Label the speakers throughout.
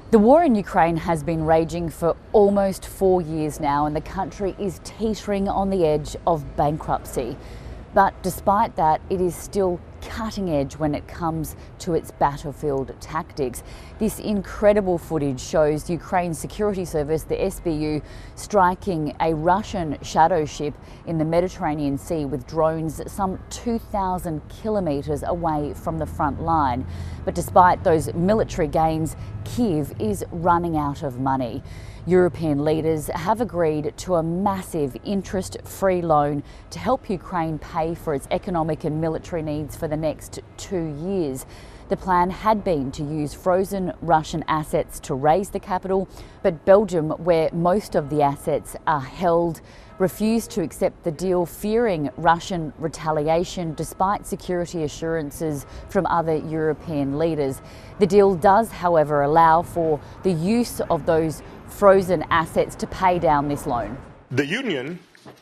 Speaker 1: The war in Ukraine has been raging for almost 4 years now, and the country is teetering on the edge of bankruptcy. But despite that, it is still cutting edge when it comes to its battlefield tactics. This incredible footage shows Ukraine's security service, the SBU, striking a Russian shadow ship in the Mediterranean Sea with drones some 2,000 kilometres away from the front line. But despite those military gains, Kyiv is running out of money. European leaders have agreed to a massive interest-free loan to help Ukraine pay for its economic and military needs for the next 2 years. The plan had been to use frozen Russian assets to raise the capital, but Belgium, where most of the assets are held, refused to accept the deal, fearing Russian retaliation despite security assurances from other European leaders. The deal does, however, allow for the use of those frozen assets to pay down this loan.
Speaker 2: The Union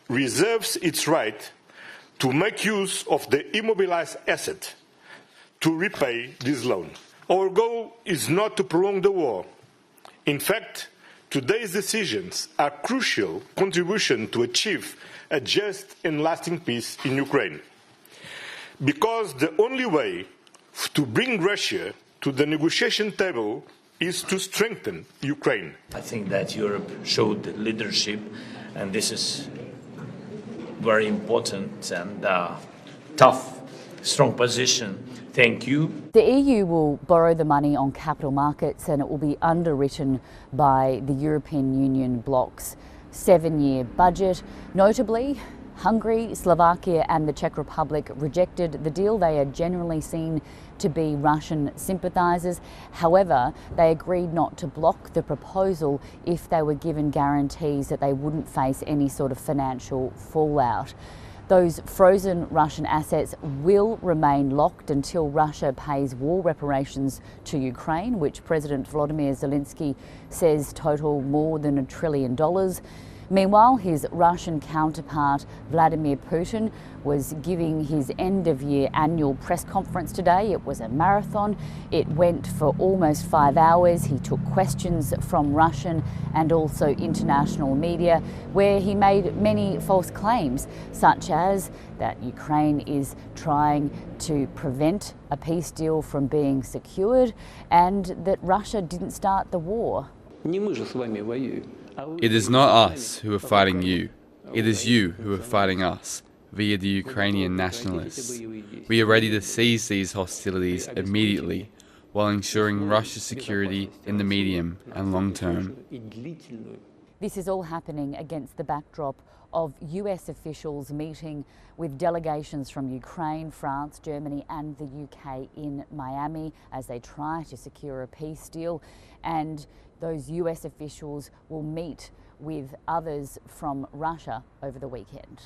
Speaker 2: reserves its right to make use of the immobilized asset to repay this loan. Our goal is not to prolong the war. In fact, today's decisions are a crucial contribution to achieve a just and lasting peace in Ukraine. Because the only way to bring Russia to the negotiation table is to strengthen Ukraine.
Speaker 3: I think that Europe showed leadership, and this is very important and tough, strong position. Thank you.
Speaker 1: The EU will borrow the money on capital markets, and it will be underwritten by the European Union bloc's 7-year budget. Notably, Hungary, Slovakia and the Czech Republic rejected the deal. They are generally seen to be Russian sympathisers. However, they agreed not to block the proposal if they were given guarantees that they wouldn't face any sort of financial fallout. Those frozen Russian assets will remain locked until Russia pays war reparations to Ukraine, which President Volodymyr Zelensky says total more than $1 trillion. Meanwhile, his Russian counterpart Vladimir Putin was giving his end-of-year annual press conference today. It was a marathon. It went for almost 5 hours. He took questions from Russian and also international media, where he made many false claims, such as that Ukraine is trying to prevent a peace deal from being secured and that Russia didn't start the war.
Speaker 4: It is not us who are fighting you. It is you who are fighting us, via the Ukrainian nationalists. We are ready to cease these hostilities immediately, while ensuring Russia's security in the medium and long term.
Speaker 1: This is all happening against the backdrop of US officials meeting with delegations from Ukraine, France, Germany and the UK in Miami as they try to secure a peace deal. And those US officials will meet with others from Russia over the weekend.